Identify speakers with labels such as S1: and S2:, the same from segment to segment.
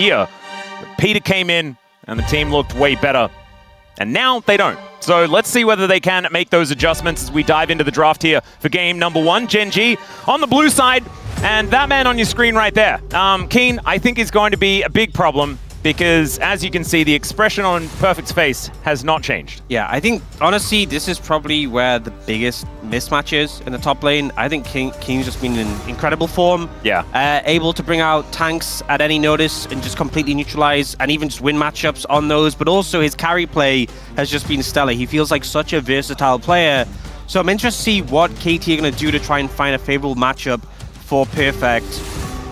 S1: Here, Peter came in and the team looked way better, and now they don't. So let's see whether they can make those adjustments as we dive into the draft here for game number 1. Gen.G on the blue side, and that man on your screen right there, Keen, I think is going to be a big problem because, as you can see, the expression on Perfect's face has not changed.
S2: Yeah, I think, honestly, this is probably where the biggest mismatch is in the top lane. I think Keen's just been in incredible form.
S1: Yeah.
S2: Able to bring out tanks at any notice and just completely neutralize and even just win matchups on those. But also his carry play has just been stellar. He feels like such a versatile player. So I'm interested to see what KT are going to do to try and find a favorable matchup for Perfect.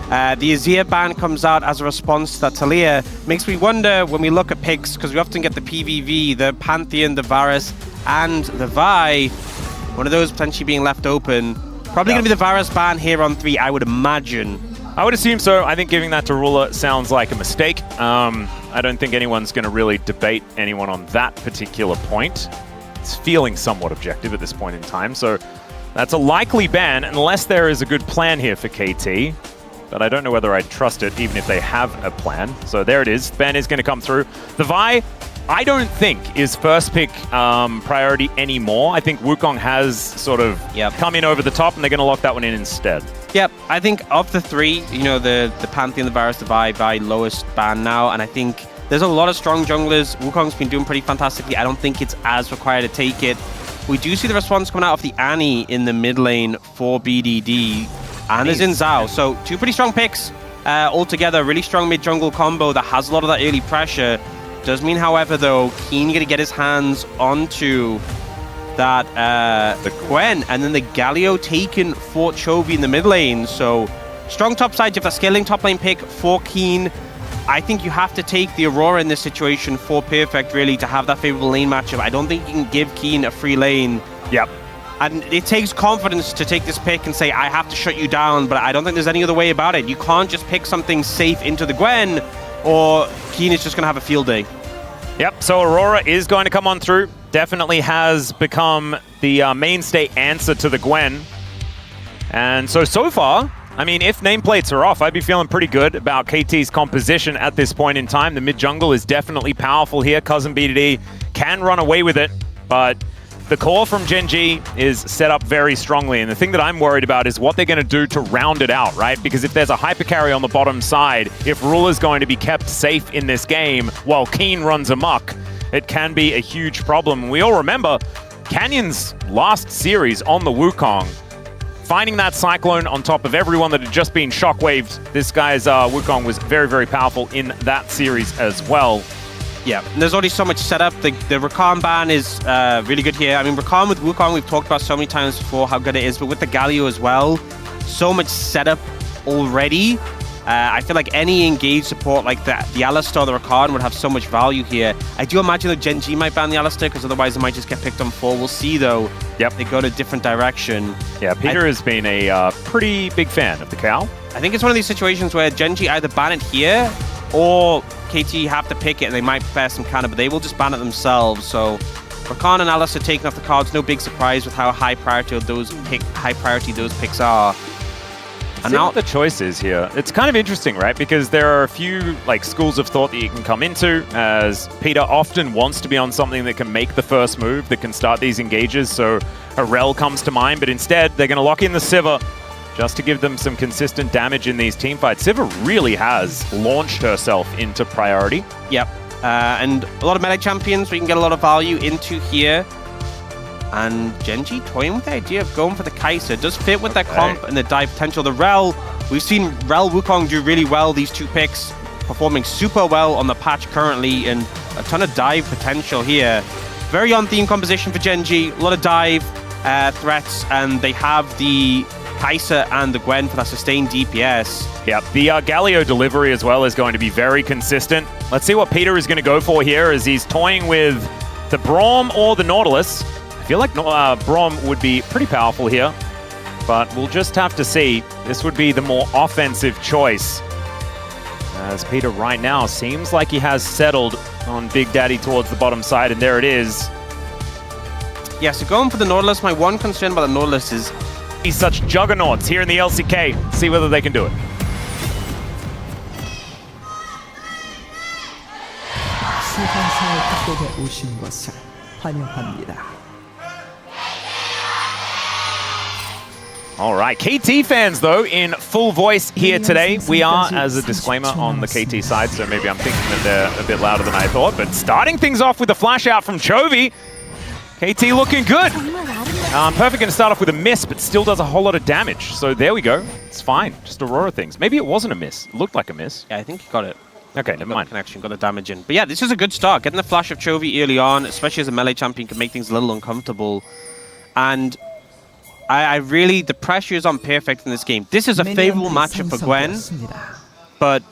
S2: The Azir ban comes out as a response to that Talia. Makes me wonder when we look at picks, because we often get the PVV, the Pantheon, the Varus, and the Vi. One of those potentially being left open. Probably going to be the Varus ban here on 3, I would imagine.
S1: I would assume so. I think giving that to Ruler sounds like a mistake. I don't think anyone's going to really debate anyone on that particular point. It's feeling somewhat objective at this point in time, so that's a likely ban unless there is a good plan here for KT. But I don't know whether I'd trust it, even if they have a plan. So there it is. Ben is going to come through. The Vi, I don't think, is first pick priority anymore. I think Wukong has sort of come in over the top, and they're going to lock that one in instead.
S2: Yep, I think of the 3, you know, the Pantheon, the Varus, the Vi lowest ban now, and I think there's a lot of strong junglers. Wukong's been doing pretty fantastically. I don't think it's as required to take it. We do see the response coming out of the Annie in the mid lane for BDD. And there's in Zhao. So 2 pretty strong picks altogether. Really strong mid-jungle combo that has a lot of that early pressure. Does mean, however, though, Keen going to get his hands onto that the Gwen. And then the Galio taken for Chovy in the mid lane. So strong top side. You have that scaling top lane pick for Keen. I think you have to take the Aurora in this situation for Perfect, really, to have that favorable lane matchup. I don't think you can give Keen a free lane.
S1: Yep.
S2: And it takes confidence to take this pick and say, I have to shut you down, but I don't think there's any other way about it. You can't just pick something safe into the Gwen, or Keen is just going to have a field day.
S1: Yep, so Aurora is going to come on through. Definitely has become the mainstay answer to the Gwen. And so far, I mean, if nameplates are off, I'd be feeling pretty good about KT's composition at this point in time. The mid-jungle is definitely powerful here. Cousin BDD can run away with it, but the core from Gen.G is set up very strongly, and the thing that I'm worried about is what they're going to do to round it out, right? Because if there's a hyper carry on the bottom side, if Ruler's going to be kept safe in this game while Keen runs amok, it can be a huge problem. We all remember Canyon's last series on the Wukong, finding that Cyclone on top of everyone that had just been shockwaved. This guy's Wukong was very, very powerful in that series as well.
S2: Yeah, and there's already so much setup. The Rakan ban is really good here. I mean, Rakan with Wukong, we've talked about so many times before how good it is, but with the Galio as well, so much setup already. I feel like any engaged support like the Alistar, the Rakan would have so much value here. I do imagine that Gen.G might ban the Alistar, because otherwise it might just get picked on 4. We'll see, though.
S1: Yep.
S2: They go to a different direction.
S1: Yeah, Peter has been a pretty big fan of the cow.
S2: I think it's one of these situations where Gen.G either ban it here, or KT have to pick it and they might prepare some counter, but they will just ban it themselves. So Rakan and Alistar taking off the cards, no big surprise with how high priority those picks are.
S1: And now the choice is here. It's kind of interesting, right? Because there are a few like schools of thought that you can come into, as Peter often wants to be on something that can make the first move, that can start these engages. So Herald comes to mind, but instead they're going to lock in the Sivir just to give them some consistent damage in these teamfights. Sivir really has launched herself into priority.
S2: Yep, and a lot of melee champions we can get a lot of value into here. And Gen.G toying with the idea of going for the Kai'Sa. Does fit with their comp and the dive potential. The Rel, we've seen Rel Wukong do really well. These 2 picks performing super well on the patch currently, and a ton of dive potential here. Very on-theme composition for Gen.G. A lot of dive threats, and they have the Kai'Sa and the Gwen for that sustained DPS.
S1: Yep, the Galio delivery as well is going to be very consistent. Let's see what Peter is going to go for here, as he's toying with the Braum or the Nautilus. I feel like Braum would be pretty powerful here, but we'll just have to see. This would be the more offensive choice, as Peter right now seems like he has settled on Big Daddy towards the bottom side, and there it is.
S2: Yeah, so going for the Nautilus, my one concern about the Nautilus is
S1: he's such juggernauts here in the LCK. See whether they can do it.
S3: 소환사의 협곡에 오신 것을 환영합니다.
S1: All right, KT fans, though, in full voice here today. We are, as a disclaimer, on the KT side, so maybe I'm thinking that they're a bit louder than I thought. But starting things off with a flash out from Chovy. KT looking good. Perfect going to start off with a miss, but still does a whole lot of damage. So there we go. It's fine. Just Aurora things. Maybe it wasn't a miss. It looked like a miss.
S2: Yeah, I think he got it.
S1: Okay, never mind.
S2: Connection, got the damage in. But yeah, this is a good start. Getting the flash of Chovy early on, especially as a melee champion, can make things a little uncomfortable. And I really, the pressure is on Perfect in this game. This is a favorable matchup for Gwen, but,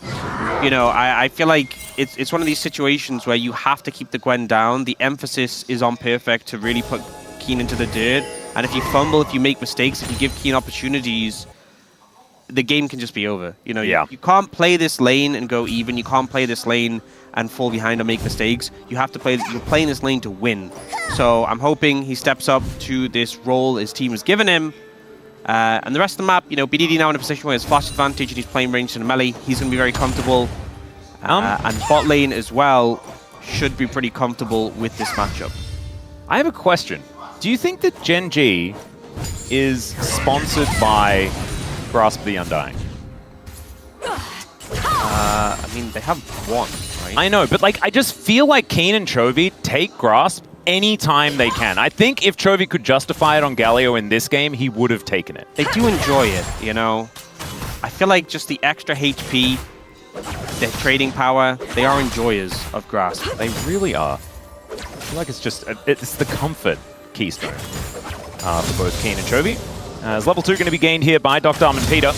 S2: you know, I feel like it's one of these situations where you have to keep the Gwen down. The emphasis is on Perfect to really put Keen into the dirt. And if you fumble, if you make mistakes, if you give Keen opportunities, the game can just be over. You know, you can't play this lane and go even. You can't play this lane and fall behind or make mistakes. You have to play, you're playing this lane to win. So I'm hoping he steps up to this role his team has given him. And the rest of the map, you know, BDD now in a position where he has flash advantage and he's playing ranged in a melee. He's going to be very comfortable. And bot lane as well should be pretty comfortable with this matchup.
S1: I have a question. Do you think that Gen.G is sponsored by Grasp the Undying?
S2: I mean, they have one, right?
S1: I know, but like, I just feel like Keen and Chovy take Grasp anytime they can. I think if Chovy could justify it on Galio in this game, he would have taken it.
S2: They do enjoy it, you know? I feel like just the extra HP, their trading power, they are enjoyers of Grasp.
S1: They really are. I feel like it's just, it's the comfort keystone for both Keen and Chovy. As level 2 going to be gained here by Dr. and Peter.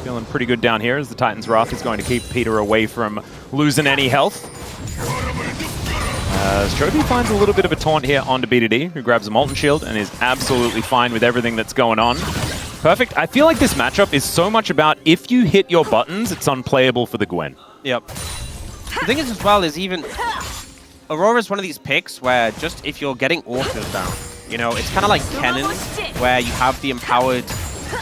S1: Feeling pretty good down here as the Titan's Wrath is going to keep Peter away from losing any health. As Chovy finds a little bit of a taunt here onto BDD, who grabs a Molten Shield and is absolutely fine with everything that's going on. Perfect. I feel like this matchup is so much about if you hit your buttons, it's unplayable for the Gwen.
S2: Yep. The thing is as well is even Aurora is one of these picks where just if you're getting autos down, you know, it's kind of like Kennen, where you have the empowered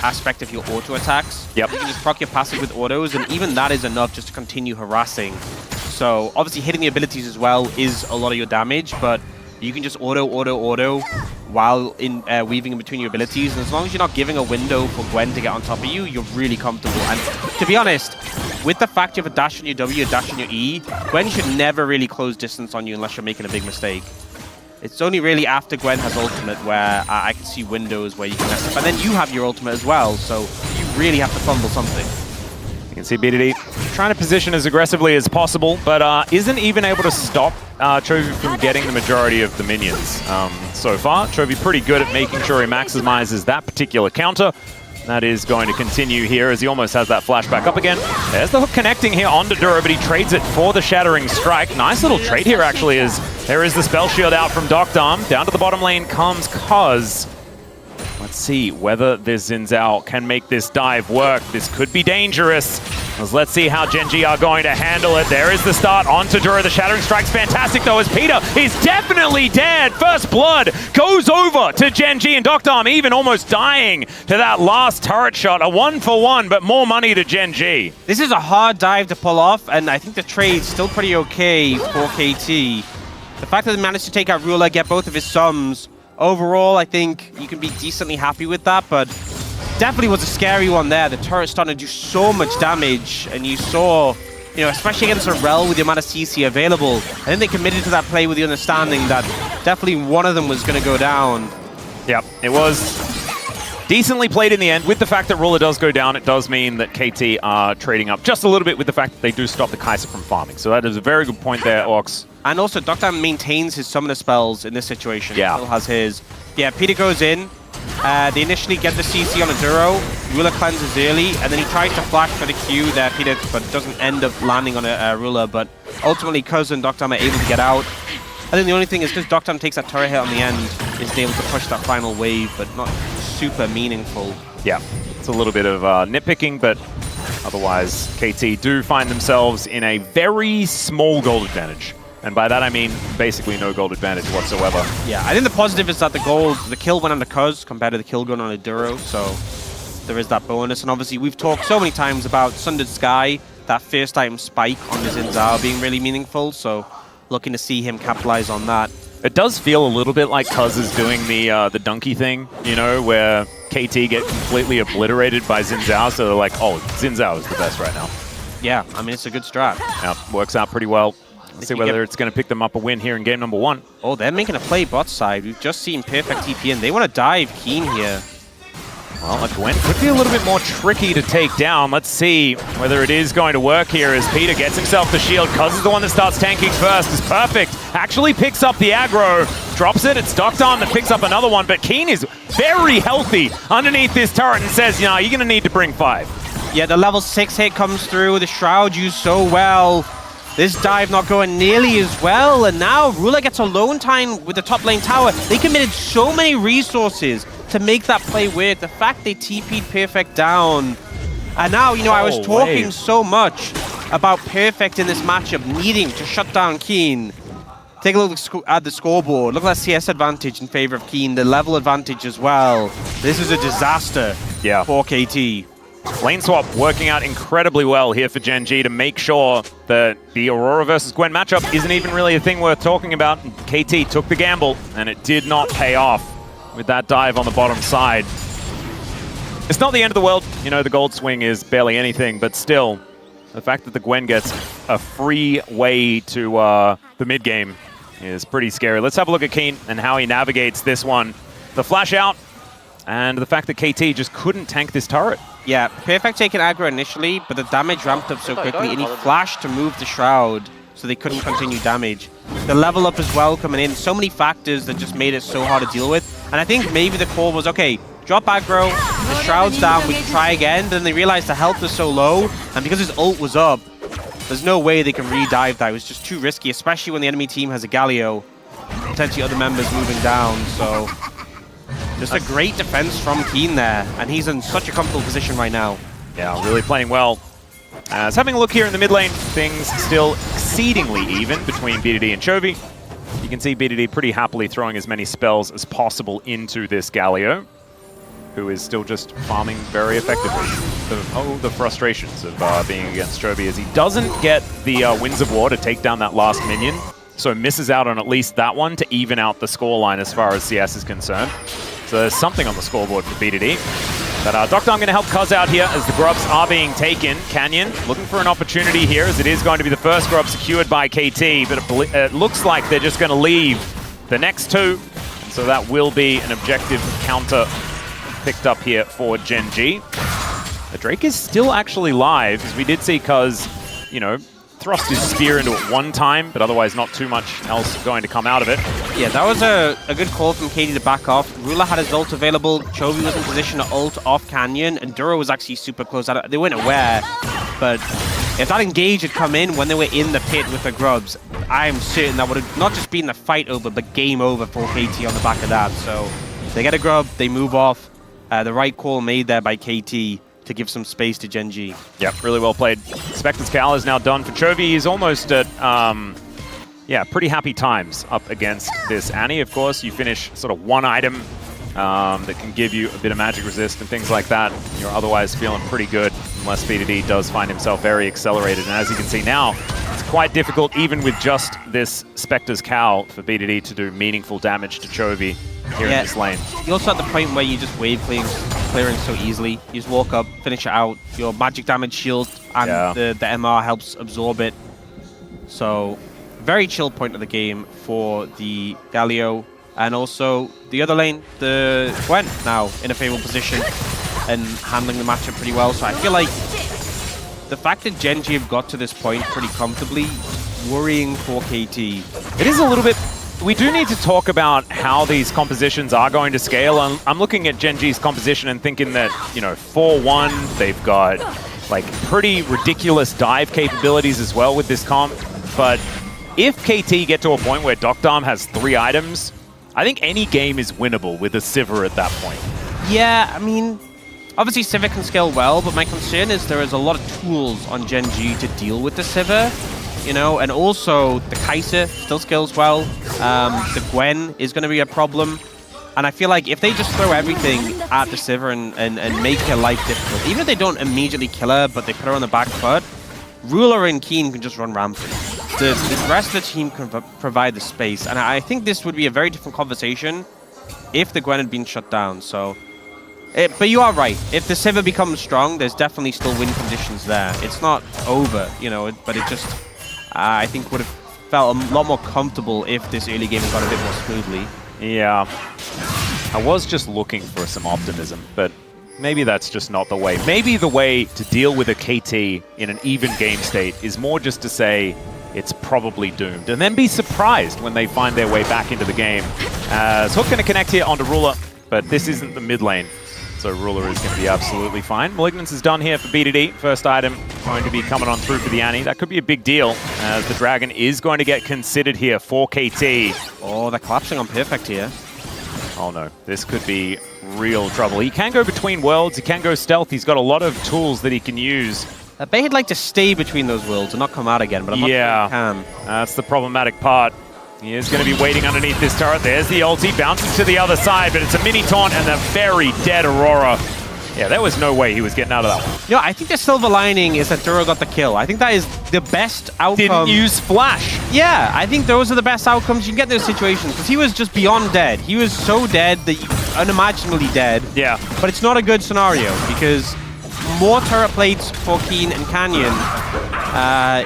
S2: aspect of your auto attacks.
S1: Yep.
S2: You can just proc your passive with autos, and even that is enough just to continue harassing. So obviously hitting the abilities as well is a lot of your damage, but you can just auto while weaving in between your abilities. And as long as you're not giving a window for Gwen to get on top of you, you're really comfortable. And to be honest, with the fact you have a dash on your W, a dash on your E, Gwen should never really close distance on you unless you're making a big mistake. It's only really after Gwen has ultimate where I can see windows where you can mess up. And then you have your ultimate as well, so you really have to fumble something.
S1: You can see BDD trying to position as aggressively as possible, but isn't even able to stop Chovy from getting the majority of the minions so far. Chovy pretty good at making sure he maximizes that particular counter. That is going to continue here as he almost has that flashback up again. There's the hook connecting here onto Duro, but he trades it for the Shattering Strike. Nice little trade here, actually, as there is the Spell Shield out from Doctarm. Down to the bottom lane comes Cuz. Let's see whether this Xin Zhao can make this dive work. This could be dangerous. Let's see how Gen.G are going to handle it. There is the start onto Duro. The Shattering Strike's fantastic, though, as Peter is definitely dead. First blood goes over to Gen.G, and Doctarm even almost dying to that last turret shot. A 1-for-1, but more money to Gen.G.
S2: This is a hard dive to pull off, and I think the trade's still pretty okay for KT. The fact that they managed to take out Ruler, get both of his sums, overall, I think you can be decently happy with that, but definitely was a scary one there. The turret's starting to do so much damage, and you saw, you know, especially against a Rel with the amount of CC available, I think they committed to that play with the understanding that definitely one of them was going to go down.
S1: Yep, it was decently played in the end. With the fact that Ruler does go down, it does mean that KT are trading up just a little bit with the fact that they do stop the Kai'Sa from farming. So that is a very good point there, Orcs.
S2: And also, Doctarm maintains his summoner spells in this situation.
S1: Yeah.
S2: Still has his. Yeah, Peter goes in. They initially get the CC on a Duro. Ruler cleanses early, and then he tries to flash for the Q there, Peter, but doesn't end up landing on a Ruler. But ultimately, Cuz and Doctarm are able to get out. I think the only thing is because Doctarm takes that turret hit on the end, is able to push that final wave, but not super meaningful.
S1: Yeah, it's a little bit of nitpicking, but otherwise, KT do find themselves in a very small gold advantage. And by that I mean basically no gold advantage whatsoever.
S2: Yeah, I think the positive is that the kill went on the Cuz compared to the kill gun on a Duro, so there is that bonus. And obviously we've talked so many times about Sundered Sky, that first item spike on the Xin Zhao being really meaningful, so a looking to see him capitalize on that.
S1: It does feel a little bit like Cuz is doing the donkey thing, you know, where KT get completely obliterated by Xin Zhao, so they're like, oh, Xin Zhao is the best right now.
S2: Yeah, I mean, it's a good strat.
S1: Yeah, works out pretty well. Let's see whether it's going to pick them up a win here in game number 1.
S2: Oh, they're making a play bot side. We've just seen perfect TP, and they want to dive Keen here.
S1: Well, a Gwen could be a little bit more tricky to take down. Let's see whether it is going to work here as Peter gets himself the shield. Cuz is the one that starts tanking first. Is perfect. Actually picks up the aggro. Drops it. It's Doctarm that picks up another one. But Keen is very healthy underneath this turret and says, you know, you're going to need to bring 5.
S2: Yeah, the level 6 hit comes through. The Shroud used so well. This dive not going nearly as well. And now Ruler gets alone time with the top lane tower. They committed so many resources to make that play work. The fact they TP'd Perfect down. And now, you know, I was talking so much about Perfect in this matchup needing to shut down Keen. Take a look at the scoreboard. Look at that CS advantage in favor of Keen. The level advantage as well. This is a disaster for KT.
S1: Lane swap working out incredibly well here for Gen.G to make sure that the Aurora versus Gwen matchup isn't even really a thing worth talking about. KT took the gamble, and it did not pay off with that dive on the bottom side. It's not the end of the world. You know, the gold swing is barely anything, but still, the fact that the Gwen gets a free way to the mid game is pretty scary. Let's have a look at Keen and how he navigates this one. The flash out, and the fact that KT just couldn't tank this turret.
S2: Yeah, Perfect taking aggro initially, but the damage ramped up so quickly, and he flashed to move the Shroud, so they couldn't continue damage. The level up as well coming in, so many factors that just made it so hard to deal with. And I think maybe the call was, okay, drop aggro, the Shroud's down, we can try again, but then they realized the health was so low, and because his ult was up, there's no way they can re-dive that. It was just too risky, especially when the enemy team has a Galio, potentially other members moving down, so... Just a great defense from Keen there, and he's in such a comfortable position right now.
S1: Yeah, really playing well. As having a look here in the mid lane, things still exceedingly even between BDD and Chovy. You can see BDD pretty happily throwing as many spells as possible into this Galio, who is still just farming very effectively. The frustrations of being against Chovy as he doesn't get the Winds of War to take down that last minion, so misses out on at least that one to even out the scoreline as far as CS is concerned. So there's something on the scoreboard for BDD. But Doctarm going to help Cuz out here as the grubs are being taken. Canyon looking for an opportunity here as it is going to be the first grub secured by KT, but it looks like they're just going to leave the next 2. And so that will be an objective counter picked up here for Gen.G. The Drake is still actually live, as we did see Cuz, you know, thrust his spear into it one time, but otherwise not too much else going to come out of it.
S2: Yeah, that was a good call from KT to back off. Ruler had his ult available, Chovy was in position to ult off Canyon, and Duro was actually super close. They weren't aware, but if that engage had come in when they were in the pit with the grubs, I'm certain that would have not just been the fight over, but game over for KT on the back of that. So they get a grub, they move off. The right call made there by KT to give some space to Gen.G.
S1: Yep, really well played. Spectre's Cal is now done for Chovy. He's almost at, pretty happy times up against this Annie. Of course, you finish sort of one item that can give you a bit of magic resist and things like that. You're otherwise feeling pretty good, unless BDD does find himself very accelerated. And as you can see now, it's quite difficult, even with just this Spectre's Cal, for BDD to do meaningful damage to Chovy here in this lane.
S2: You're also at the point where you just wave clearing so easily. You just walk up, finish it out. Your magic damage shield and the MR helps absorb it. So, very chill point of the game for the Galio. And also, the other lane, the Gwen, now in a favorable position and handling the matchup pretty well. So I feel like the fact that Gen.G have got to this point pretty comfortably, worrying for KT.
S1: It is a little bit... We do need to talk about how these compositions are going to scale. I'm looking at Gen.G's composition and thinking that, you know, 4-1, they've got like pretty ridiculous dive capabilities as well with this comp. But if KT get to a point where Doctarm has 3 items, I think any game is winnable with a Sivir at that point.
S2: Yeah, I mean, obviously Sivir can scale well, but my concern is there is a lot of tools on Gen.G to deal with the Sivir. You know, and also the Kai'Sa still scales well. The Gwen is going to be a problem. And I feel like if they just throw everything at the Sivir and make her life difficult, even if they don't immediately kill her, but they put her on the back foot, Ruler and Keen can just run rampant. The rest of the team can provide the space, and I think this would be a very different conversation if the Gwen had been shut down. So, but you are right. If the Sivir becomes strong, there's definitely still win conditions there. It's not over, you know, but it just, I think, would have felt a lot more comfortable if this early game had gone a bit more smoothly.
S1: Yeah. I was just looking for some optimism, but maybe that's just not the way. Maybe the way to deal with a KT in an even game state is more just to say it's probably doomed, and then be surprised when they find their way back into the game. As Hook going to connect here onto Ruler, but this isn't the mid lane, so Ruler is going to be absolutely fine. Malignance is done here for BDD. First item going to be coming on through for the Annie. That could be a big deal, as the Dragon is going to get considered here for KT.
S2: Oh, they're collapsing on Perfect here.
S1: Oh no, this could be real trouble. He can go between worlds, he can go stealth, he's got a lot of tools that he can use.
S2: I bet he'd like to stay between those worlds and not come out again, but I'm not sure he can.
S1: That's the problematic part. He is going to be waiting underneath this turret. There's the ulti, bouncing to the other side, but it's a mini taunt and a very dead Aurora. Yeah, there was no way he was getting out of that one.
S2: You know, I think the silver lining is that Duro got the kill. I think that is the best outcome.
S1: Didn't use flash.
S2: Yeah, I think those are the best outcomes you can get in those situations, because he was just beyond dead. He was so dead that unimaginably dead.
S1: Yeah.
S2: But it's not a good scenario, because more turret plates for Keen and Canyon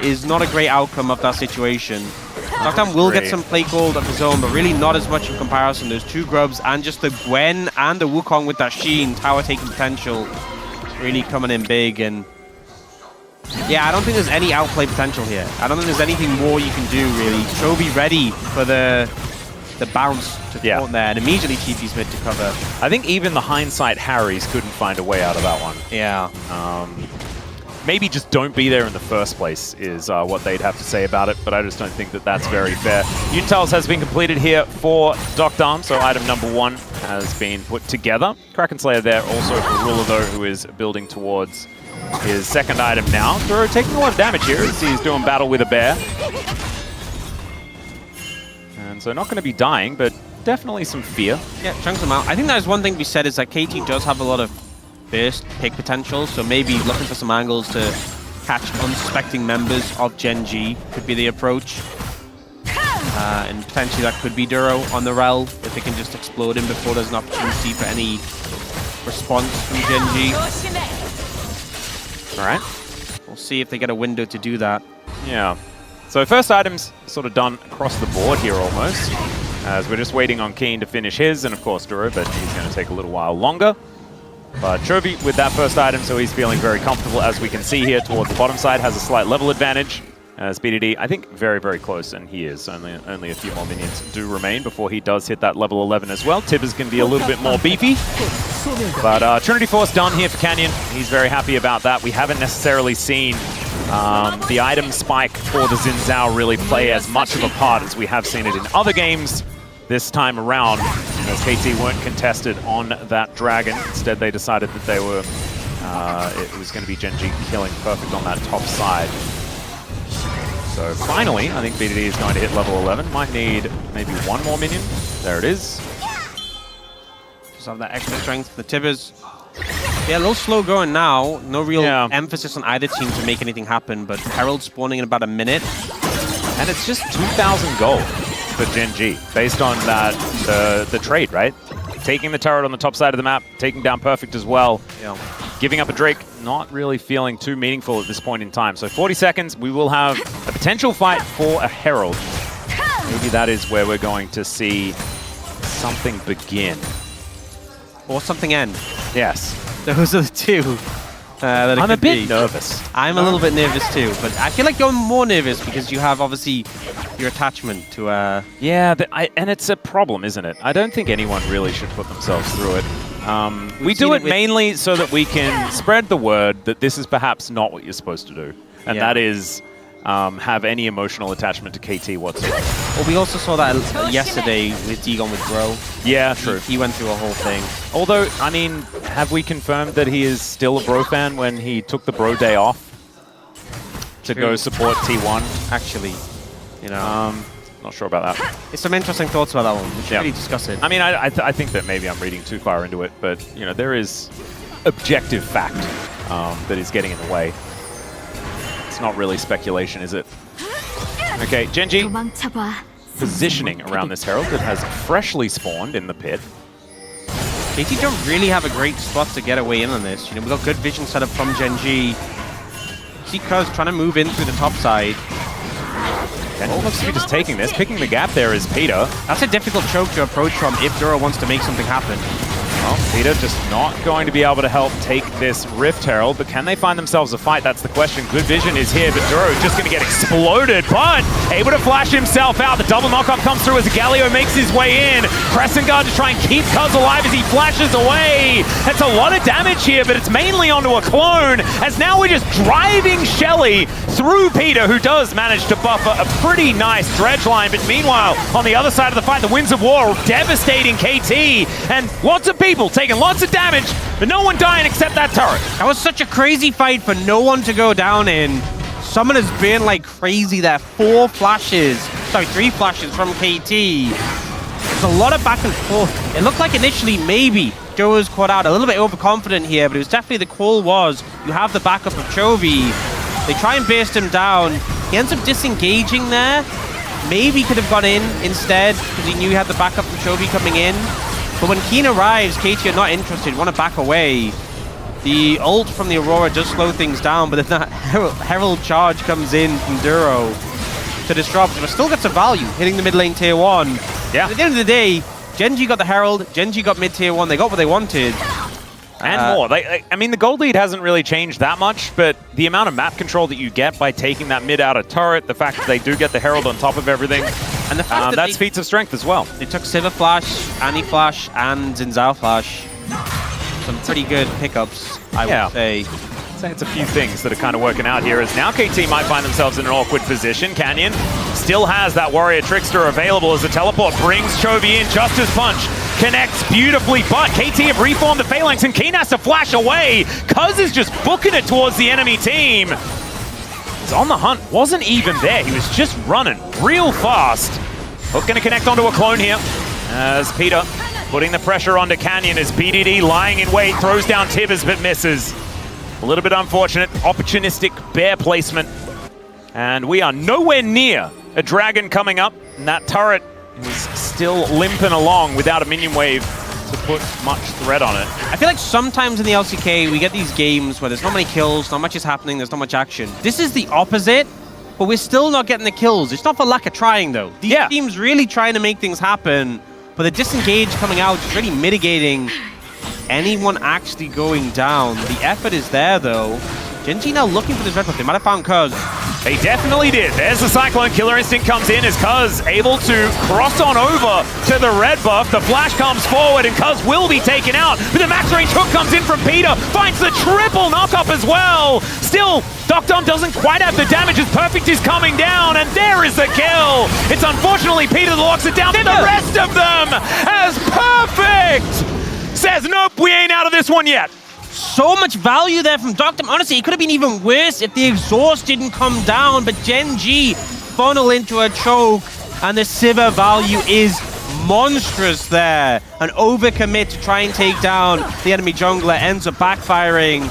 S2: is not a great outcome of that situation. Nocturne will get some play gold of his own, but really not as much in comparison. There's two grubs and just the Gwen and the Wukong with that Sheen tower taking potential really coming in big. And yeah, I don't think there's any outplay potential here. I don't think there's anything more you can do really. Chovy ready for the bounce to taunt there, and immediately TP's mid to cover.
S1: I think even the hindsight Harrys couldn't find a way out of that one.
S2: Yeah.
S1: Maybe just don't be there in the first place is what they'd have to say about it, but I just don't think that that's very fair. Utils has been completed here for Nocturne, so item number 1 has been put together. Kraken Slayer there also for Ruler though, who is building towards his second item now. Duro taking a lot of damage here as he's doing battle with a bear. And so not going to be dying, but definitely some fear.
S2: Yeah, chunks them out. I think there's one thing to be said is that KT does have a lot of burst pick potential, so maybe looking for some angles to catch unsuspecting members of Gen.G could be the approach. And potentially that could be Duro on the Rel, if they can just explode him before there's an opportunity for any response from Gen.G.
S1: Alright.
S2: We'll see if they get a window to do that.
S1: Yeah. So first item's sort of done across the board here almost, as we're just waiting on Keen to finish his, and of course Duro, but he's going to take a little while longer. But Chovy with that first item, so he's feeling very comfortable, as we can see here towards the bottom side, has a slight level advantage. As BDD, I think very, very close, and he is. Only a few more minions do remain before he does hit that level 11 as well. Tibbers can be a little bit more beefy. But Trinity Force done here for Canyon. He's very happy about that. We haven't necessarily seen the item spike for the Xin Zhao really play as much of a part as we have seen it in other games this time around, as KT weren't contested on that Dragon. Instead, they decided that they were, it was going to be Gen.G killing perfect on that top side. So finally, I think BDD is going to hit level 11. Might need maybe one more minion. There it is.
S2: Just have that extra strength. The Tibbers, yeah, a little slow going now. No real emphasis on either team to make anything happen, but Herald spawning in about a minute.
S1: And it's just 2,000 gold for Gen.G, based on that the trade, right? Taking the turret on the top side of the map, taking down Perfect as well.
S2: Yeah.
S1: Giving up a Drake, not really feeling too meaningful at this point in time. So 40 seconds, we will have a potential fight for a Herald. Maybe that is where we're going to see something begin.
S2: Or something end.
S1: Yes.
S2: Those are the two.
S1: I'm a bit nervous.
S2: I'm a little bit nervous too, but I feel like you're more nervous because you have obviously your attachment to
S1: Yeah, and it's a problem, isn't it? I don't think anyone really should put themselves through it. We do it mainly so that we can spread the word that this is perhaps not what you're supposed to do. And that is have any emotional attachment to KT whatsoever.
S2: Well, we also saw that yesterday with Dagon with Bro.
S1: Yeah, true.
S2: He went through a whole thing.
S1: Although, I mean, have we confirmed that he is still a Bro fan when he took the Bro day off to go support T1?
S2: Actually, you know.
S1: Not sure about that.
S2: It's some interesting thoughts about that one. We should really discuss it.
S1: I mean, I think that maybe I'm reading too far into it, but, you know, there is objective fact that is getting in the way. It's not really speculation, is it? Okay, Gen.G positioning around this Herald that has freshly spawned in the pit.
S2: KT don't really have a great spot to get away in on this. You know, we've got good vision set up from Gen.G. See Cuz trying to move in through the top side.
S1: And it looks to be just taking this. Picking the gap there is Peter.
S2: That's a difficult choke to approach from if Duro wants to make something happen.
S1: Well, Peter just not going to be able to help take this Rift Herald, but can they find themselves a fight? That's the question. Good vision is here, but Duro's just going to get exploded, but able to flash himself out. The double knockoff comes through as Galio makes his way in. Crescent Guard to try and keep Cuz alive as he flashes away. That's a lot of damage here, but it's mainly onto a clone, as now we're just driving Shelly through Peter, who does manage to buffer a pretty nice dredge line, but meanwhile, on the other side of the fight, the Winds of War devastating KT, and lots of people taking lots of damage, but no one dying except that turret.
S2: That was such a crazy fight for no one to go down in. Summoners been like crazy there. 3 flashes from KT. There's a lot of back and forth. It looked like initially maybe Joe was caught out a little bit overconfident here, but it was definitely the call was you have the backup of Chovy. They try and burst him down. He ends up disengaging there. Maybe could have gone in instead because he knew he had the backup from Chovy coming in. But when Keen arrives, KT are not interested, want to back away. The ult from the Aurora does slow things down, but then that Herald charge comes in from Duro to disrupt, but still gets a value, hitting the mid lane tier 1.
S1: Yeah.
S2: At the end of the day, Gen.G got the Herald, Gen.G got mid tier 1, they got what they wanted.
S1: And more. I mean, the gold lead hasn't really changed that much, but the amount of map control that you get by taking that mid outer turret, the fact that they do get the Herald on top of everything,
S2: and the fact
S1: that's feats of strength as well.
S2: They took Sivir Flash, Annie Flash, and Zinzao Flash. Some pretty good pickups, I would say.
S1: I'd say it's a few things that are kind of working out here, as now KT might find themselves in an awkward position. Canyon still has that Warrior Trickster available as the teleport brings Chovy in. Justice Punch connects beautifully, but KT have reformed the Phalanx and Keen has to flash away. Cuz is just booking it towards the enemy team. He's on the hunt, wasn't even there. He was just running real fast. Hook gonna connect onto a clone here as Peter putting the pressure onto Canyon as BDD lying in wait, throws down Tibbers but misses. A little bit unfortunate, opportunistic bear placement. And we are nowhere near a dragon coming up, and that turret is still limping along without a minion wave to put much threat on it.
S2: I feel like sometimes in the LCK we get these games where there's not many kills, not much is happening, there's not much action. This is the opposite, but we're still not getting the kills. It's not for lack of trying though. These teams really trying to make things happen, but the disengage coming out is really mitigating anyone actually going down. The effort is there though. Gen.G now looking for this red buff. They might have found Cuz.
S1: They definitely did. There's the Cyclone. Killer Instinct comes in as Cuz able to cross on over to the red buff. The flash comes forward and Cuz will be taken out. But the max range hook comes in from Peter. Finds the triple knockup as well. Still, Doctom doesn't quite have the damage as Perfect is coming down. And there is the kill. It's unfortunately Peter that locks it down. Then the rest of them as Perfect says, nope, we ain't out of this one yet.
S2: So much value there from Doctom. Honestly, it could have been even worse if the exhaust didn't come down, but Gen.G funnel into a choke, and the Sivir value is monstrous there. An overcommit to try and take down the enemy jungler ends up backfiring,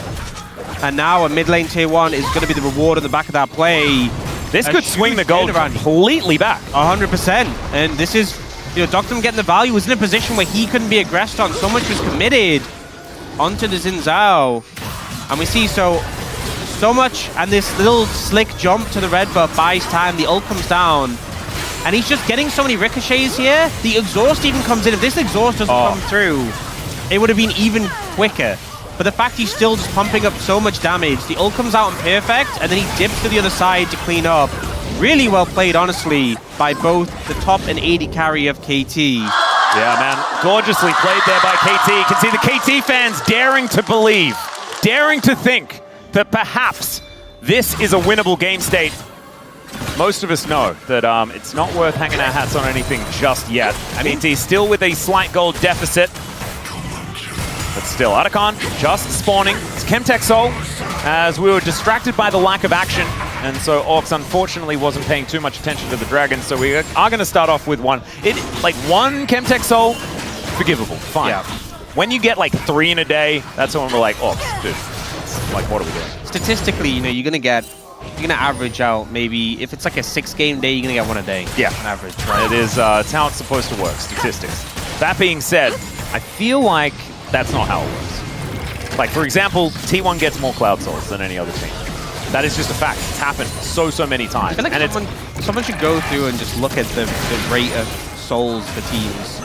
S2: and now a mid lane tier 1 is going to be the reward on the back of that play.
S1: This could swing the gold completely back.
S2: 100%, and this is, you know, Doctom getting the value, was in a position where he couldn't be aggressed on, so much was committed onto the Zinzao, and we see so much, and this little slick jump to the red buff buys time. The ult comes down, and he's just getting so many ricochets here. The exhaust even comes in. If this exhaust doesn't come through, it would have been even quicker. But the fact he's still just pumping up so much damage, the ult comes out on perfect, and then he dips to the other side to clean up. Really well played, honestly, by both the top and AD carry of KT.
S1: Yeah, man, gorgeously played there by KT. You can see the KT fans daring to believe, daring to think that perhaps this is a winnable game state. Most of us know that it's not worth hanging our hats on anything just yet. KT still with a slight gold deficit. But still, Atakan just spawning. It's Chemtech Soul, as we were distracted by the lack of action. And so Orcs unfortunately wasn't paying too much attention to the dragon, so we are going to start off with one. One Chemtech Soul, forgivable, fine. Yeah. When you get like 3 in a day, that's when we're like, Orcs, dude, like, what are we doing?
S2: Statistically, you know, you're going to get you're going to average out maybe, if it's like a 6-game day, you're going to get 1 a day.
S1: Yeah.
S2: On average, right?
S1: It is, it's how it's supposed to work, statistics. That being said, I feel like that's not how it works. Like, for example, T1 gets more Cloud Souls than any other team. That is just a fact. It's happened so many times.
S2: I feel like someone should go through and just look at the rate of souls for teams.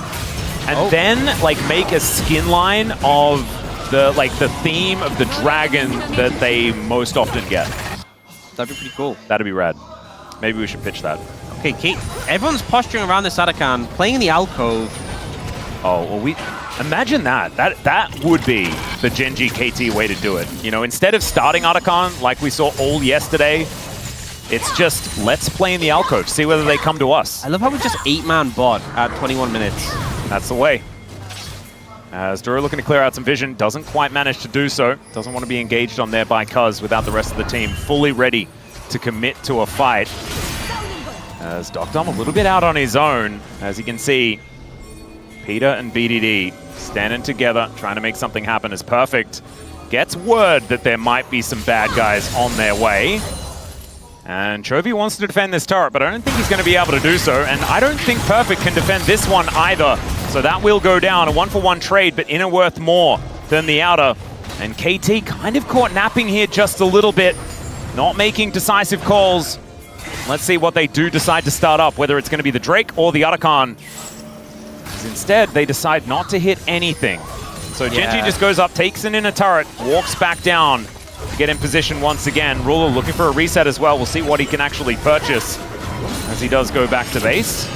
S1: And then, like, make a skin line of the theme of the dragon that they most often get.
S2: That'd be pretty cool.
S1: That'd be rad. Maybe we should pitch that.
S2: Okay, Kate. Everyone's posturing around this Arakan, playing in the alcove.
S1: Oh, well, imagine that. That would be the Gen.G KT way to do it. You know, instead of starting Arakan like we saw all yesterday, it's just, let's play in the alcove, see whether they come to us.
S2: I love how we just 8-man bot at 21 minutes.
S1: That's the way. As Duro looking to clear out some vision, doesn't quite manage to do so. Doesn't want to be engaged on there by Cuz without the rest of the team fully ready to commit to a fight. As Docdom a little bit out on his own, as you can see, Peter and BDD standing together, trying to make something happen as Perfect gets word that there might be some bad guys on their way. And Chovy wants to defend this turret, but I don't think he's going to be able to do so. And I don't think Perfect can defend this one either. So that will go down. A 1-for-1 trade, but inner worth more than the outer. And KT kind of caught napping here just a little bit. Not making decisive calls. Let's see what they do decide to start up, whether it's going to be the Drake or the Arakan. Instead, they decide not to hit anything. So Gen.G just goes up, takes an inner turret, walks back down to get in position once again. Ruler looking for a reset as well. We'll see what he can actually purchase as he does go back to base.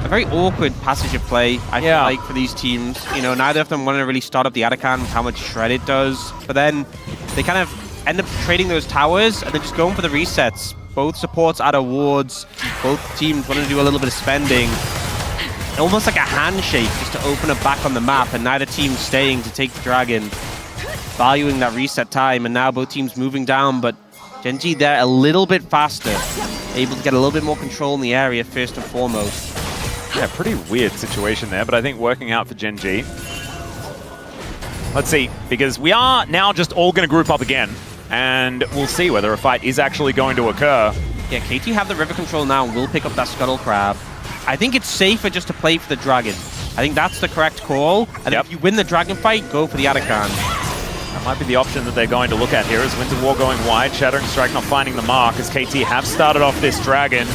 S2: A very awkward passage of play, I feel like, for these teams. You know, neither of them want to really start up the Arakan with how much shred it does. But then they kind of end up trading those towers and then just going for the resets. Both supports add wards. Both teams want to do a little bit of spending. Almost like a handshake just to open it back on the map, and neither team staying to take the dragon, valuing that reset time, and now both teams moving down, but Gen.G there a little bit faster, able to get a little bit more control in the area first and foremost.
S1: Yeah, pretty weird situation there, but I think working out for Gen.G. Let's see, because we are now just all going to group up again, and we'll see whether a fight is actually going to occur.
S2: Yeah, KT have the river control now and will pick up that Scuttle Crab. I think it's safer just to play for the dragon. I think that's the correct call. And if you win the dragon fight, go for the Arakan.
S1: That might be the option that they're going to look at here. Is Winter War going wide, Shattering Strike not finding the mark as KT have started off this dragon.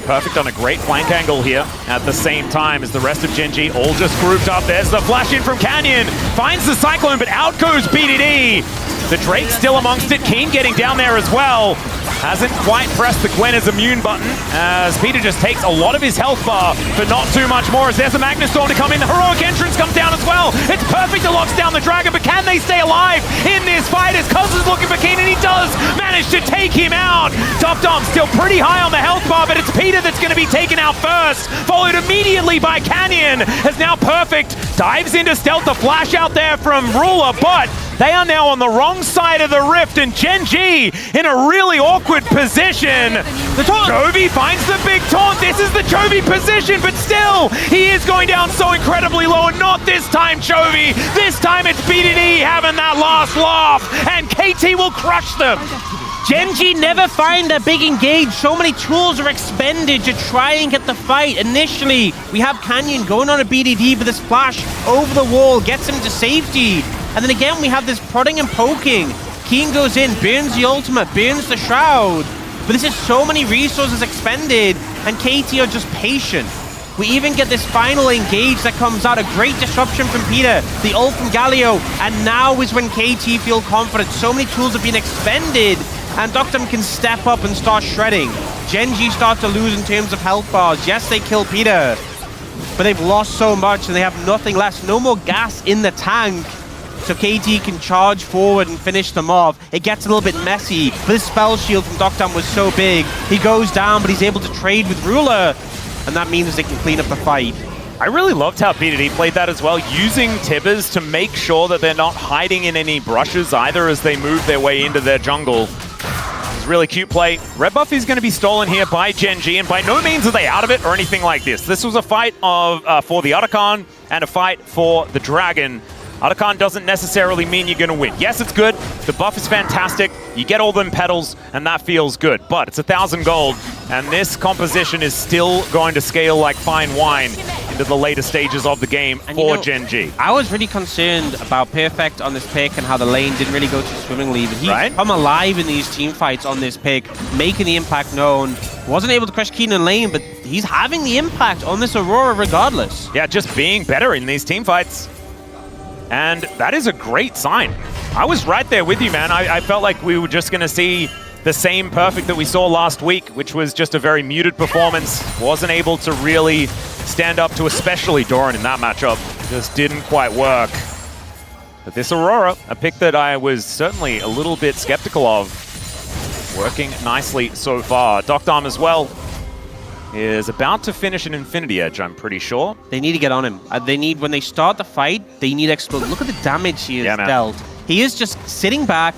S1: Perfect on a great flank angle here at the same time as the rest of Gen.G all just grouped up. There's the flash in from Canyon. Finds the Cyclone, but out goes BDD. The Drake still amongst it. Keen getting down there as well. Hasn't quite pressed the Gwen's immune button as Peter just takes a lot of his health bar, but not too much more as there's a Magnus Storm to come in. The heroic entrance comes down as well. It's Perfect that locks down the dragon, but can they stay alive in this fight as Cuz is looking for Keen, and he does manage to take him out. Dom still pretty high on the health bar, but it's Peter that's going to be taken out first, followed immediately by Canyon as now Perfect dives into stealth. The flash out there from Ruler, but they are now on the wrong side of the rift, and Gen.G in a really awkward position. The Chovy finds the big taunt. This is the Chovy position, but still, he is going down so incredibly low, and not this time, Chovy. This time it's BDD having that last laugh, and KT will crush them.
S2: Gen.G never find a big engage. So many tools are expended to try and get the fight. Initially, we have Canyon going on a BDD, but this flash over the wall gets him to safety. And then again, we have this prodding and poking. Keen goes in, burns the ultimate, burns the shroud. But this is so many resources expended, and KT are just patient. We even get this final engage that comes out, a great disruption from Peter, the ult from Galio, and now is when KT feel confident. So many tools have been expended, and Doctum can step up and start shredding. Gen.G start to lose in terms of health bars. Yes, they kill Peter, but they've lost so much and they have nothing left. No more gas in the tank. So KT can charge forward and finish them off. It gets a little bit messy, but this spell shield from Doctum was so big. He goes down, but he's able to trade with Ruler, and that means they can clean up the fight.
S1: I really loved how BDD played that as well, using Tibbers to make sure that they're not hiding in any brushes either as they move their way into their jungle. It's really cute play. Red buff is going to be stolen here by Gen.G, and by no means are they out of it or anything like this. This was a fight for the Arakan and a fight for the Dragon. Otacon doesn't necessarily mean you're going to win. Yes, it's good. The buff is fantastic. You get all them petals, and that feels good. But it's 1,000 gold, and this composition is still going to scale like fine wine into the later stages of the game for Gen.G.
S2: I was really concerned about Perfect on this pick and how the lane didn't really go too swimmingly, but he's come alive in these team fights on this pick, making the impact known. Wasn't able to crush Keen in lane, but he's having the impact on this Aurora regardless.
S1: Yeah, just being better in these team fights. And that is a great sign. I was right there with you, man. I felt like we were just going to see the same Perfect that we saw last week, which was just a very muted performance. Wasn't able to really stand up to especially Doran in that matchup. Just didn't quite work. But this Aurora, a pick that I was certainly a little bit skeptical of, working nicely so far. Doctarm as well is about to finish an Infinity Edge, I'm pretty sure.
S2: They need to get on him. They need, when they start the fight, they need to explode. Look at the damage he has dealt. He is just sitting back,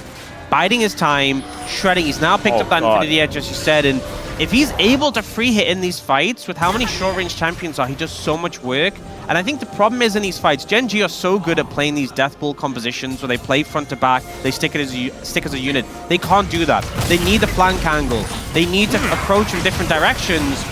S2: biding his time, shredding. He's now picked up that Infinity Edge, as you said, and if he's able to free hit in these fights, with how many short-range champions are, he does so much work. And I think the problem is in these fights, Gen.G are so good at playing these death pool compositions where they play front to back, they stick as a unit. They can't do that. They need the flank angle. They need to approach from different directions.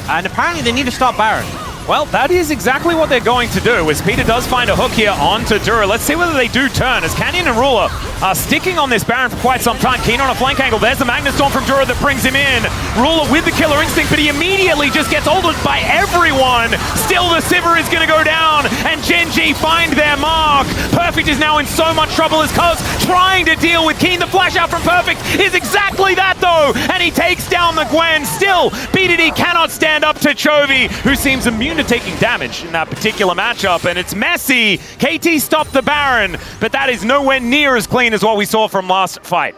S2: And apparently they need to stop Baron.
S1: Well, that is exactly what they're going to do, as Peter does find a hook here onto Dura. Let's see whether they do turn, as Canyon and Ruler are sticking on this Baron for quite some time. Keen on a flank angle. There's the Magnet Storm from Dura that brings him in. Ruler with the Killer Instinct, but he immediately just gets ulted by everyone. Still, the Sivir is going to go down, and Gen.G find their mark. Perfect is now in so much trouble as Cuz trying to deal with Keen. The flash out from Perfect is exactly that, though, and he takes down the Gwen. Still, BDD cannot stand up to Chovy, who seems immune to taking damage in that particular matchup, and it's messy. KT stopped the Baron, but that is nowhere near as clean as what we saw from last fight.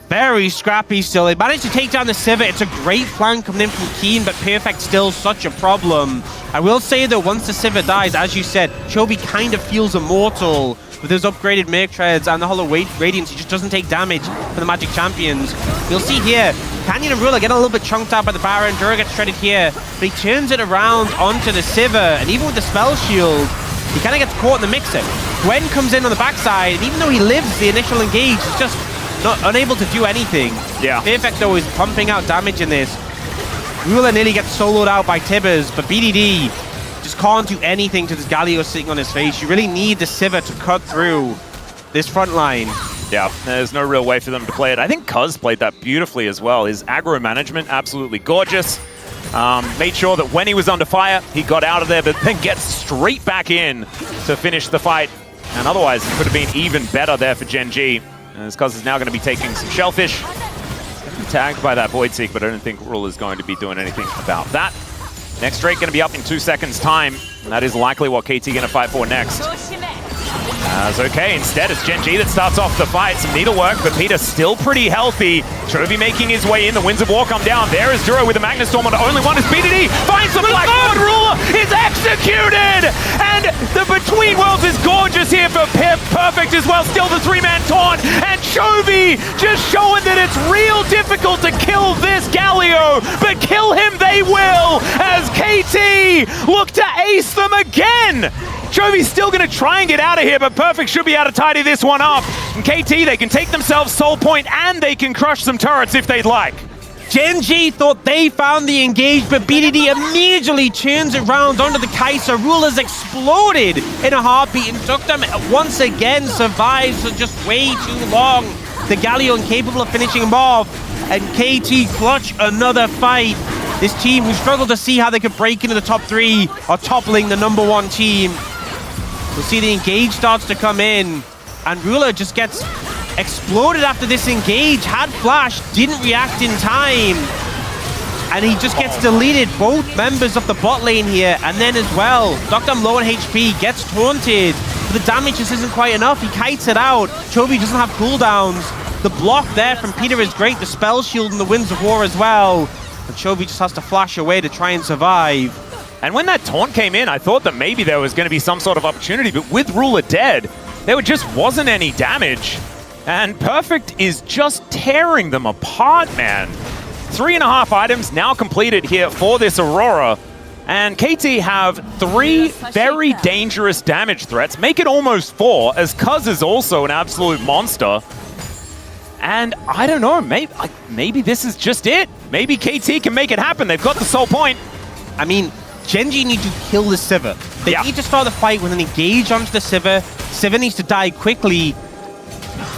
S2: Very scrappy still. They managed to take down the Sivir. It's a great flank coming in from Keen, but Perfect still such a problem. I will say though, once the Sivir dies, as you said, Chovy kind of feels immortal. With those upgraded Merc Treads and the Hollow Radiance, he just doesn't take damage for the Magic Champions. You'll see here, Canyon and Ruler get a little bit chunked out by the Baron. Dura gets shredded here, but he turns it around onto the Sivir, and even with the Spell Shield, he kind of gets caught in the mixer. Gwen comes in on the backside, and even though he lives the initial engage, he's just not unable to do anything.
S1: Yeah.
S2: Perfect though is pumping out damage in this. Ruler nearly gets soloed out by Tibbers, but BDD just can't do anything to this Galio sitting on his face. You really need the Sivir to cut through this front line.
S1: Yeah, there's no real way for them to play it. I think Cuz played that beautifully as well. His aggro management, absolutely gorgeous. Made sure that when he was under fire, he got out of there, but then gets straight back in to finish the fight. And otherwise, it could have been even better there for Gen.G. As Cuz is now going to be taking some Shellfish. Tagged by that Void Seek, but I don't think Rule is going to be doing anything about that. Next Drake going to be up in 2 seconds time, and that is likely what KT going to fight for next. As okay, instead it's Gen.G that starts off the fight. Some needlework, but Peter still pretty healthy. Chovy making his way in, the Winds of War come down. There is Duro with the Magnet Storm on the only one is BDD. Finds the Blackboard, Ruler is executed! And the Between Worlds is gorgeous here for Perfect as well. Still the 3-man taunt, and Chovy just showing that it's real difficult to kill this Galio, but kill him they will, as KT look to ace them again! Chovy's still going to try and get out of here, but Perfect should be able to tidy this one up. And KT, they can take themselves Soul Point, and they can crush some turrets if they'd like.
S2: Gen.G thought they found the engage, but BDD immediately turns it round onto the Kai'Sa. Rulers exploded in a heartbeat, and took them once again, survives for just way too long. The Galio incapable of finishing him off, and KT clutch another fight. This team, who struggled to see how they could break into the top 3, are toppling the #1 team. We'll see the engage starts to come in, and Ruler just gets exploded after this engage. Had flash, didn't react in time, and he just gets deleted. Both members of the bot lane here, and then as well, Doctarm low on HP, gets taunted, but the damage just isn't quite enough. He kites it out. Chovy doesn't have cooldowns. The block there from Peter is great, the Spell Shield and the Winds of War as well. And Chovy just has to flash away to try and survive.
S1: And when that taunt came in, I thought that maybe there was going to be some sort of opportunity, but with Ruler dead, there just wasn't any damage. And Perfect is just tearing them apart, man. 3.5 items now completed here for this Aurora. And KT have 3 very dangerous damage threats, make it almost 4, as Cuz is also an absolute monster. And I don't know, maybe this is just it. Maybe KT can make it happen. They've got the soul point.
S2: I mean, Gen.G need to kill the Sivir. They need to start the fight with an engage onto the Sivir. Sivir needs to die quickly.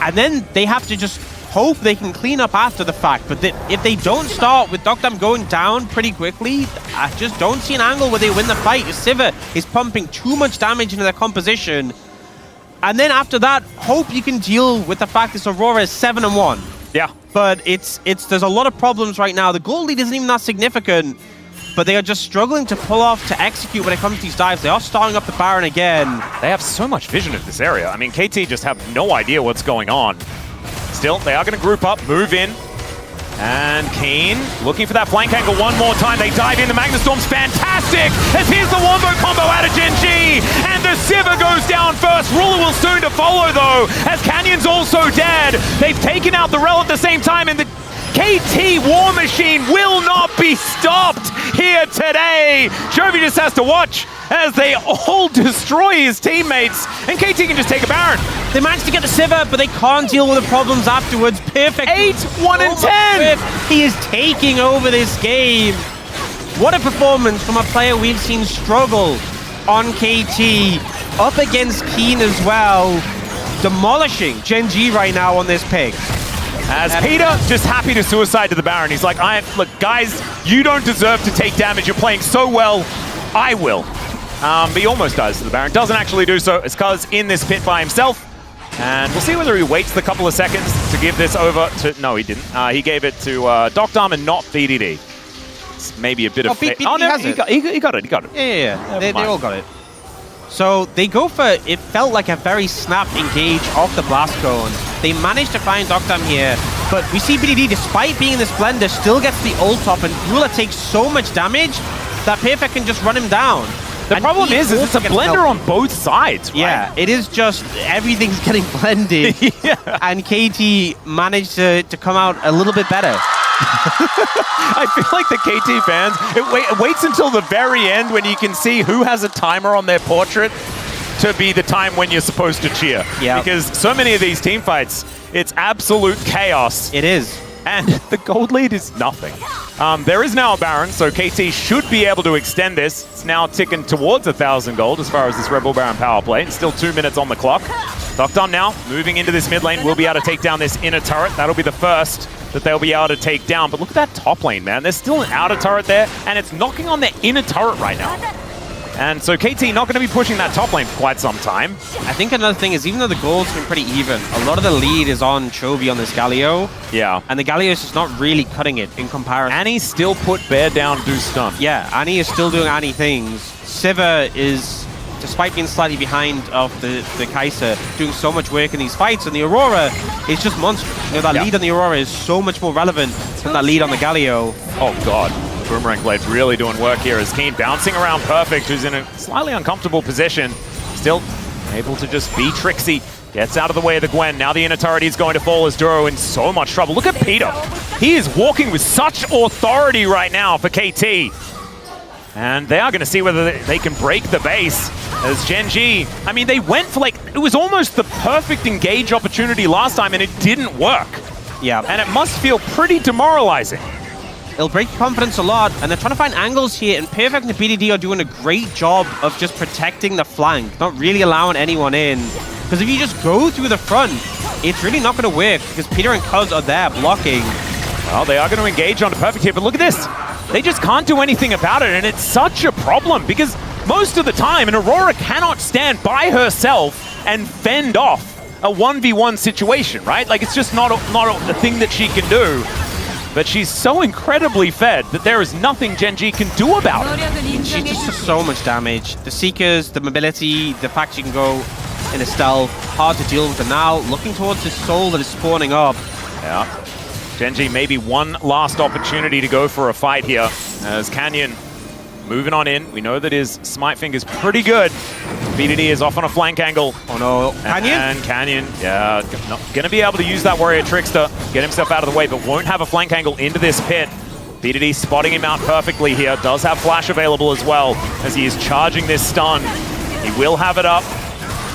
S2: And then they have to just hope they can clean up after the fact. But if they don't start with Dokdam going down pretty quickly, I just don't see an angle where they win the fight. Sivir is pumping too much damage into their composition. And then after that, hope you can deal with the fact this Aurora is 7-1.
S1: Yeah.
S2: But there's a lot of problems right now. The gold lead isn't even that significant, but they are just struggling to pull off, to execute when it comes to these dives. They are starting up the Baron again.
S1: They have so much vision of this area. I mean, KT just have no idea what's going on. Still, they are going to group up, move in. And Keen looking for that flank angle one more time. They dive in. The Magnastorm's fantastic. As here's the Wombo combo out of Gen.G. And the Sivir goes down first. Ruler will soon to follow, though, as Canyon's also dead. They've taken out the Rel at the same time, and the KT War Machine will not be stopped here today. Jovi just has to watch as they all destroy his teammates, and KT can just take a Baron.
S2: They managed to get the Sivir, but they can't deal with the problems afterwards. Perfect.
S1: 8, 1, and 10.
S2: He is taking over this game. What a performance from a player we've seen struggle on KT, up against Keen as well. Demolishing Gen.G right now on this pick.
S1: As Peter just happy to suicide to the Baron. He's like, look, guys, you don't deserve to take damage. You're playing so well. I will. But he almost dies to the Baron. Doesn't actually do so. It's Cuz in this pit by himself. And we'll see whether he waits the couple of seconds to give this over to... No, he didn't. He gave it to Dokdam and not BDD. It's maybe a bit of...
S2: Oh, no, he got it.
S1: He got it.
S2: Yeah. They all got it. So they go for, it felt like a very snap engage off the blast cone. They managed to find Dokdam here, but we see BDD, despite being in this blender, still gets the ult up, and Ruler takes so much damage that Perfect can just run him down.
S1: The problem is it's a blender on both sides, right?
S2: Yeah, it is just, everything's getting blended.
S1: Yeah.
S2: And KT managed to come out a little bit better.
S1: I feel like the KT fans, it waits until the very end when you can see who has a timer on their portrait to be the time when you're supposed to cheer.
S2: Yeah.
S1: Because so many of these team fights, it's absolute chaos.
S2: It is.
S1: And the gold lead is nothing. There is now a Baron, so KT should be able to extend this. It's now ticking towards 1,000 gold as far as this Rebel Baron power play. It's still 2 minutes on the clock. Dokdam now moving into this mid lane. Will be able to take down this inner turret. That'll be the first that they'll be able to take down. But look at that top lane, man. There's still an outer turret there, and it's knocking on their inner turret right now. And so KT not going to be pushing that top lane for quite some time.
S2: I think another thing is, even though the gold's been pretty even, a lot of the lead is on Chovy on this Galio.
S1: Yeah.
S2: And the Galio is just not really cutting it in comparison.
S1: Annie still put Bear down, do stun.
S2: Yeah, Annie is still doing Annie things. Sivir is, despite being slightly behind of the Kai'Sa, doing so much work in these fights, and the Aurora is just monstrous. You know, that lead on the Aurora is so much more relevant than that lead on the Galio.
S1: Oh god. Boomerang Blade's really doing work here as Keen bouncing around Perfect, who's in a slightly uncomfortable position. Still able to just be tricksy. Gets out of the way of the Gwen. Now the inner turret is going to fall as Duro in so much trouble. Look at Peter. He is walking with such authority right now for KT. And they are going to see whether they can break the base as Gen.G. I mean, they went for it was almost the perfect engage opportunity last time and it didn't work.
S2: Yeah.
S1: And it must feel pretty demoralizing.
S2: It'll break confidence a lot, and they're trying to find angles here, and Perfect and the BDD are doing a great job of just protecting the flank, not really allowing anyone in. Because if you just go through the front, it's really not going to work, because Peter and Cuz are there blocking.
S1: Well, they are going to engage onto Perfect here, but look at this. They just can't do anything about it, and it's such a problem, because most of the time, an Aurora cannot stand by herself and fend off a 1v1 situation, right? Like, it's just not a thing that she can do. But she's so incredibly fed that there is nothing Gen.G can do about it.
S2: She just does so much damage. The Seekers, the mobility, the fact she can go in a stealth, hard to deal with. And now looking towards this soul that is spawning up.
S1: Yeah. Gen.G maybe one last opportunity to go for a fight here as Canyon moving on in. We know that his smite finger's pretty good. BDD is off on a flank angle.
S2: Oh no, Canyon?
S1: And Canyon, yeah, not gonna be able to use that Warrior Trickster, get himself out of the way, but won't have a flank angle into this pit. BDD spotting him out perfectly here. Does have flash available as well as he is charging this stun. He will have it up.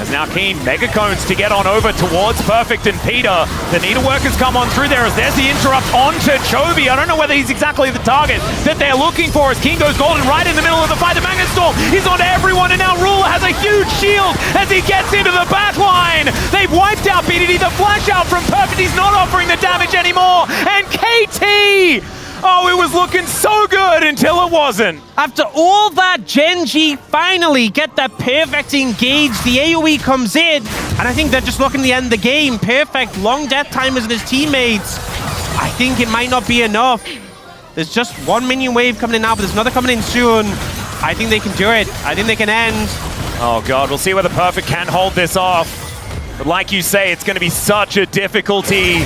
S1: As now Keen mega cones to get on over towards Perfect and Peter. The needleworkers come on through there as there's the interrupt onto Chovy. I don't know whether he's exactly the target that they're looking for as Keen goes golden right in the middle of the fight. The Magnet Storm is on everyone and now Ruler has a huge shield as he gets into the back line. They've wiped out BDD. The flash out from Perfect. He's not offering the damage anymore. And KT! Oh, it was looking so good until it wasn't.
S2: After all that, Gen.G finally get that Perfect engage. The AoE comes in, and I think they're just looking to end the game. Perfect, long death timers with his teammates. I think it might not be enough. There's just one minion wave coming in now, but there's another coming in soon. I think they can do it. I think they can end.
S1: Oh God, we'll see whether Perfect can hold this off. But like you say, it's going to be such a difficulty.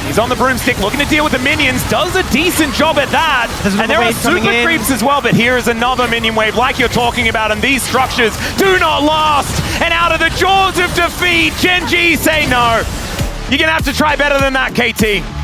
S1: He's on the broomstick, looking to deal with the minions, does a decent job at that. And there are super creeps as well, but here is another minion wave like you're talking about, and these structures do not last. And out of the jaws of defeat, Gen.G say no. You're going to have to try better than that, KT.